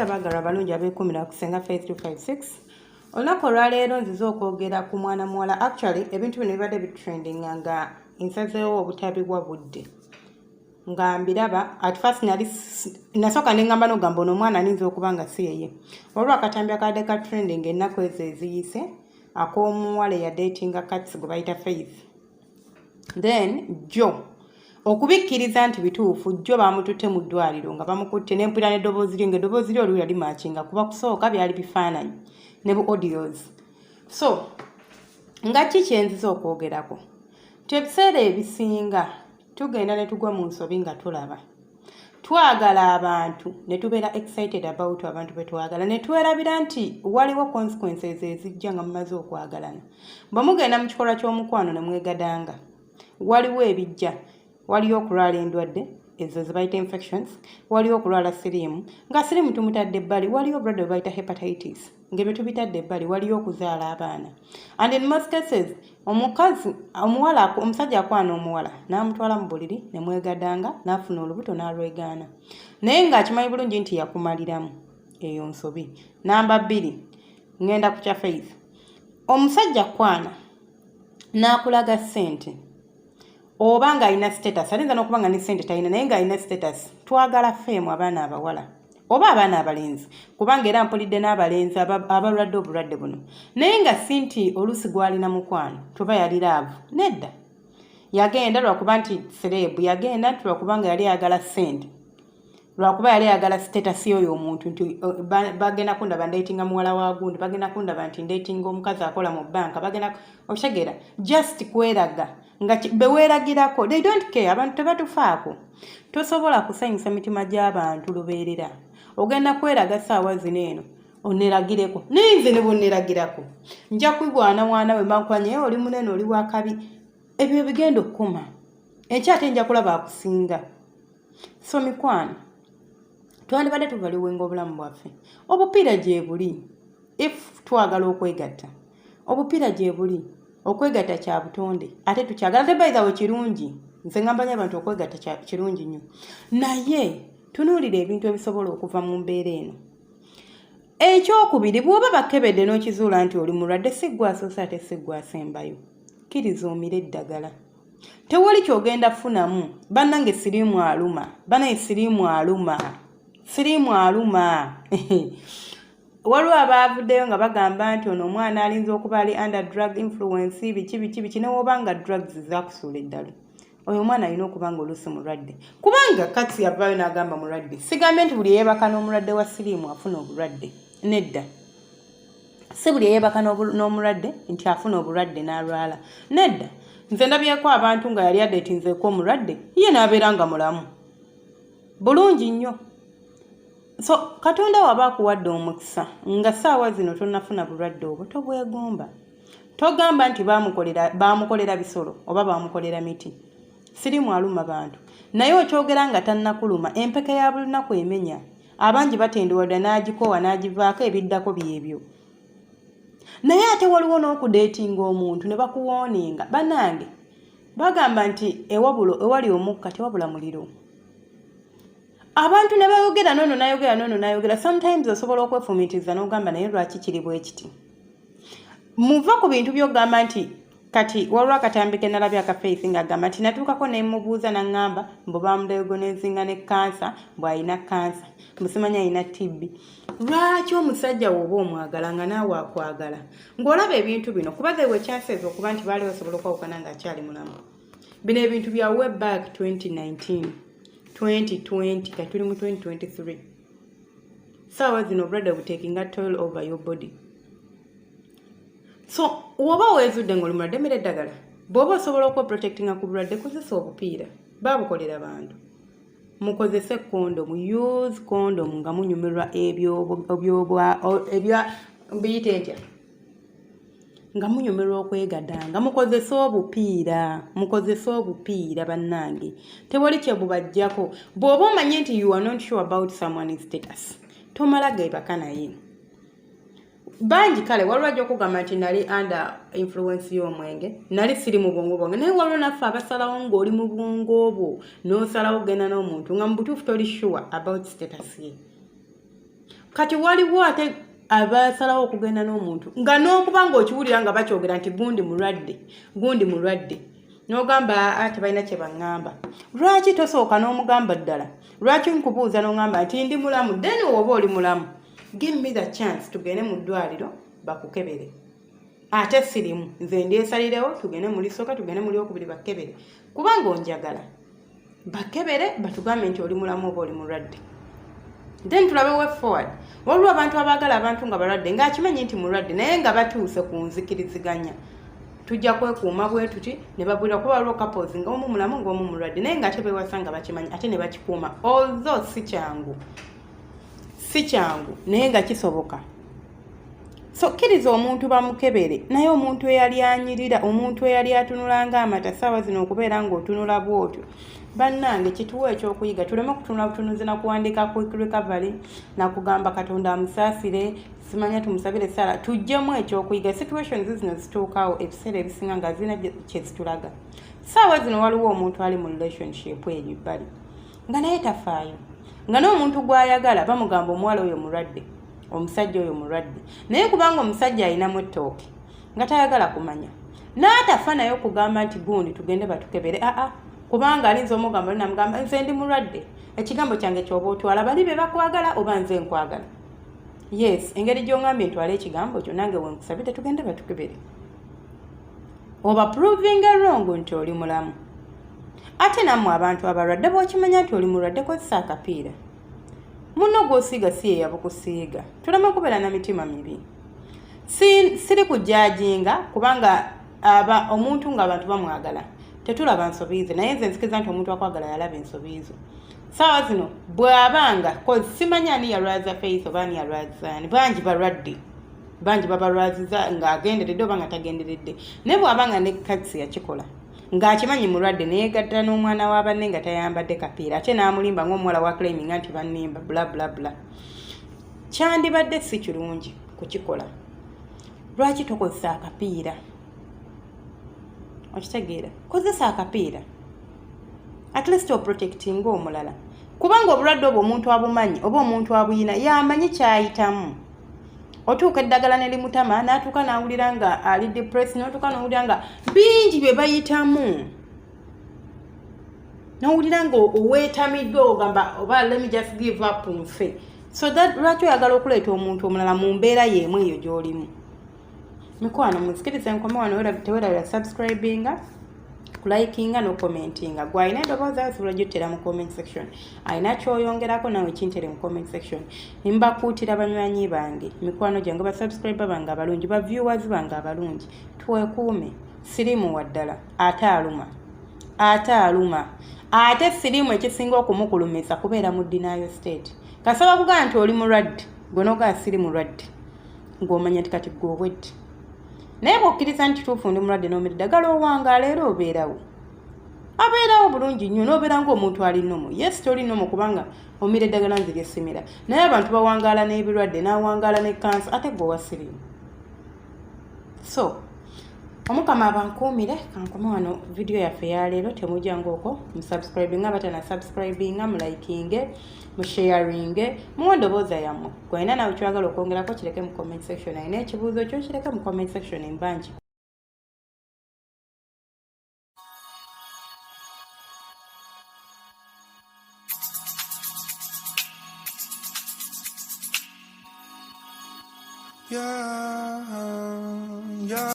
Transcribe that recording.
abaagala abalungi abeekumira kusenga Faith 256. Olunaku olwaleero nziza okwogera ku mwana muwala. Actually ebintu bino bibadde bitrendinga nga nsazeewo obutabibwa budde nga mbiraba. At first nasooka ne ngamba n'ogamba ono omwana aninza okuba nga si yeye. Waliwo akatambi akabadde ka trending ennaku ezo eziyise ak'omuwala eyadeetinga Kats gwe bayita Faith. Then Joe okubikkiriza nti bituufu Joe baamututte mu ddwaliro nga bamukutte n'empulira n'eddoboozi lye ng'eddoboozi lye oluli limakinga kuba kusooka byali bifaananyi ne bu audios. So nga ki kyenziza okwogerako? Ebiseera ebisinga tugenda ne tugwa mu nsobi nga tulaba. Twagala abantu ne tubeera excited about abantu be twagala ne twerabira nti waliwo consequences ezijja nga mumaze okwagalana. Bwe mugenda mu kikolwa ky'omukwano ne mwegadanga waliwo ebijja. Waliwo okulwala endwadde ezo ze bayita infections, waliwo okulwala siriimu nga siriimu tumutadde ebbali, waliwo obulwadde bwe bayita hepatitis ng'ebyo tubitadde ebbali, waliwo okuzaala abaana. And in most cases omusajja akwana omuwala n'amutwala mu buliri ne mwegadanga n'afuna olubuto n'alwegaana naye ng'akimanyi bulungi nti yakumaliramu eyo nsobi. Namba 2 ngenda ku kya Faith. Omusajja kwana n'akulaga ssente oba ng'alina status, alinza n'okuba nga ne ssente talina naye ng'alina status. Twagala feemu abaana abawala oba abaana abalenzi kubanga era mpulidde n'abalenzi abalwadde obulwadde buno naye nga si nti oluusi gwalina mukwano tuba yali laavu. Nedda, yagenda lwakuba nti serebu, yagenda nti lwakuba nga yali ayagala ssente, lwakuba yali ayagala status y'oyo omuntu nti bagenda kundaba ndayitinga muwala wa gundi, bagenda kundaba nti ndayitinga omukazi akola mu bbanka, bagenda okitegeera just kweraga nga beweeragirako. They don't care, abantu tebatufaako. Tosobola kusanyusa mitima gy'abantu lubeerera. Ogenda kweraga ssaawa zino eno oneragireko ninze ne bonneragirako nja kwigwana we mbakwanye oli munene oli wakabi, ebyo bigenda okukoma ekyate nja kulaba akusinga. So mikwano twandibadde tuvaliwenga obulamu bwaffe. Obupiira gye buli if twagala okwegatta, obupiira gye buli. Okwegatta kya butonde ate tukyagala tebayizawo kirungi. Nze ngambanya abantu okwegatta kirungi nnyo naye tunuulira ebintu ebisobola okuva mu mbeera eno. Ekyokubiri, bw'oba bakebedde n'okizuula nti oli mulwadde si ggwe asoose ate si ggwe asembayo, kkiriza omire eddagala. Tewali kyogenda funamu. Bannange siriimu aluma, banaye siriimu aluma. Waliwo abaavuddeyo nga bagamba nti ono omwana alinza okuba ali under drug influence biki newoba nga drugs zaakusuula eddalo. Oyo omwana alina okuba nga oluusi mulwadde kubanga Kats yavaayo n'agamba mulwadde. Sigambe nti buli eyeebaka n'omulwadde wa siriimu afuna obulwadde. Nedda, si buli eyeebaka n'omulwadde nti afuna obulwadde n'alwala. Nedda, nze ndabyeko abantu nga yali adeetinzeeko omulwadde ye n'abeera nga mulamu bulungi nnyo. So Katonda waba akuwadde omukisa nga ssaawa zino tonnafuna bulwadde obwo tobwegomba. Togamba nti baamukolera bisolo oba baamukolera miti. Siriimu aluma bantu naye okyogera nga tannakuluma empeke ya buli lunaku emenya. Abangi batendewadde n'agikoowa n'agivaako ebiddako byebyo. Naye ate waliwo n'okudeetinga omuntu ne bakuwooninga. Bannange bagamba nti ewali omukka tewabula muliro. Abantu ne bayogera nono nayogera. Sometimes osobola okwefumiitiriza n'ogamba naye lwaki kiri bwe kiti. Muva ku bintu by'ogamba nti kati waliwo akatambi ke nalabye aka Faith ng'agamba nti natuukako ne mubuuza n'angamba mbu bamudayogonezinga ne kansa, bw'alina kansa, musimanya alina TB. Lwaki omusajja woba omwagala nga naawe akwagala ng'olaba ebintu bino kuba they were chances okuba nti baali basobola okwawukana ng'akyali mulamu. Bino ebintu bya way back 2019 2020 kati tuli mu 2023. Ssaawa zino obulwadde buteekinga toll over your body. So woba weezudde ng'oli mulwadde mmere eddagala. Bw'oba osobola okweprotectinga ku bulwadde kozesa obupiira baabukolera bantu. Mukozese kondomu, use kondomu nga munyumirwa biyite ntya nga munyumirwa okwegadanga. Mukozese obupiira bannange, tewali kye bubajjako. Bw'oba omanye nti you are not sure about someone's status tomala geebaka naye. Banji kale waliwo ajja okugamba nti nali under influence y'omwenge, nali siri mu bwongo bwange, naye waliwo naffe abasalawo ng'oli mu bwongo bwo n'osalawo genda n'omuntu nga mu butuufu toli sure about status ye. kati waliwo ate abasalawo okugenda n'omuntu nga n'okubanga okiwulira nga bakyogera nti gundi mulwadde n'ogamba tebalina kye baŋŋamba. Lwaki tosooka n'omugamba ddala? Lwaki nkubuuza n'oŋŋamba nti ndi mulamu, then oba oli mulamu, give me the chance tugende mu ddwaliro bakukebere. Ate sirimu, nze ndyesalirewo tugende mu lisooka tugende mu lyokubiri bakebere, kubanga onjagala bakebere batugambe nti oli mulamu oba oli mulwadde, then tulabe way forward. Waliwo abantu abaagala abantu nga balwadde ng'akimanyi nti mulwadde naye nga batuuse ku nzikiriziganya. Tujja kwekuuma bwe tuti ne babulira kuba waliwo couples nga omu mulamu ng'omu mulwadde naye ng'ate beewasa nga bakimanyi ate ne bakikuuma, although si kyangu naye nga kisoboka. So kkiriza omuntu bamukebere, naye omuntu eyali anyirira, omuntu eyali atunulanga amata ssaawa zino okubeera ng'otunula bw'otyo, bannange kituwa ekyokuyiga. Tuleme kutunula butunuzi na kuwandiika quick recovery na kugamba Katonda amusaasire, simanya tumusabire sala. Tujjemu ekyokuyiga. Situations zino zituukawo ebiseera ebisinga nga zirina kye zitulaga. Ssaawa zino waliwo omuntu ali mu relationship eyo ebbali nga naye tafaayo, nga n'omuntu gw'ayagala bamugamba omuwala oyo mulwadde, omusajja oyo mulwadde, naye kubanga omusajja alinamu ettooke nga tayagala kumanya, n'atafa naye okugamba nti gundi tugende batukebere. Kubanga alinza omugamba namugamba nze ndi mulwadde, ekigambo kyange ky'oba otwala bali be bakwagala oba nze nkwagala. Yes, engeri gy'ongambye ntwala ekigambo kyo nange wenkusabire tugende batukebere. Oba proving wrong nti oli mulamu. Ate nammwe abantu abalwadde bw'okimanya nti oli mulwadde kozesa akapiira. Munno gw'osiiga si ye yabukusiiga. Tuleme kubeera na mitima mibi. Siri kujajinga kubanga omuntu ng'abantu bamwagala tetulaba nsobiizo, naye nze nzikiriza nti omuntu akwagala yalaba ensobiizo. Ssaawa zino bw'abanga simanya ani yalwaza Faith oba ani yalwaza ani, bangi balwadde, bangi babalwaziza ng'agenderedde oba nga tagenderedde, naye bw'abanga ne kasi yakikola ng'akimanyi mulwadde neyegattala n'omwana wa banne nga tayambadde kapiira ate n'amulimba ng'omuwala wa claiminga nti bannimba bla bla bla, kyandibadde si kirungi kukikola. Lwaki tokozesa akapiira? Okitegeera, kozesa akapiira at least oprotectinga omulala, kubanga obulwadde obwo omuntu abumanyi oba omuntu abuyina yamanyi kyayitamu. Otuuka eddagala ne limutama n'atuuka n'awulira nga ali depressed, n'otuuka n'owulira nga bingi bye bayitamu, n'owulira nga oweetamiddwa ogamba oba let me just give up nfe. So that lwaki oyagala okuleeta omuntu omulala mu mbeera y'emu eyo gy'olimu? Mikwano muzikirize nkome wano tewerabira subscribinga, kulikinga no commentinga. Gwe alina eddoboozi asobola gy'ottera mu comment section. Alina ky'oyongerako nawe kintere mu comment section. Mbakuutira banywanyi bange, mikwano gyange, basubscriber bange abalungi, baviewers bange abalungi, twekuume. Sirimu waddala ate aluma. Ate sirimu ekisinga okumukulumisa kubeera mu denial state. Kasaba kugamba nti oli mulwadde, gwe n'ogaa siri mulwadde, ng'omanya nti kati gwe obwedde. Naye bw'okkiriza nti tuufu ndi mulwadde n'omira eddagala owangaala era obeerawo bulungi nnyo, n'obeera ng'omuntu ali nnomo. Yes, toli nnomo kubanga omira eddagala nze lyesimira, naye abantu bawangaala n'ebirwadde, n'awangaala ne kansa, ate gwe wasirimu. So omukama abankuumire, kankome wano video yaffe ya leero. Temujjangaoko musubscribinga, batana subscribinga, mulikinge, musharinge, muwe endobooza yammwe. Gwe alina nawe kyagala okwongerako kireke mu comment section. Alina ekibuuzo kyo kireke mu comment section embangi. Yeah.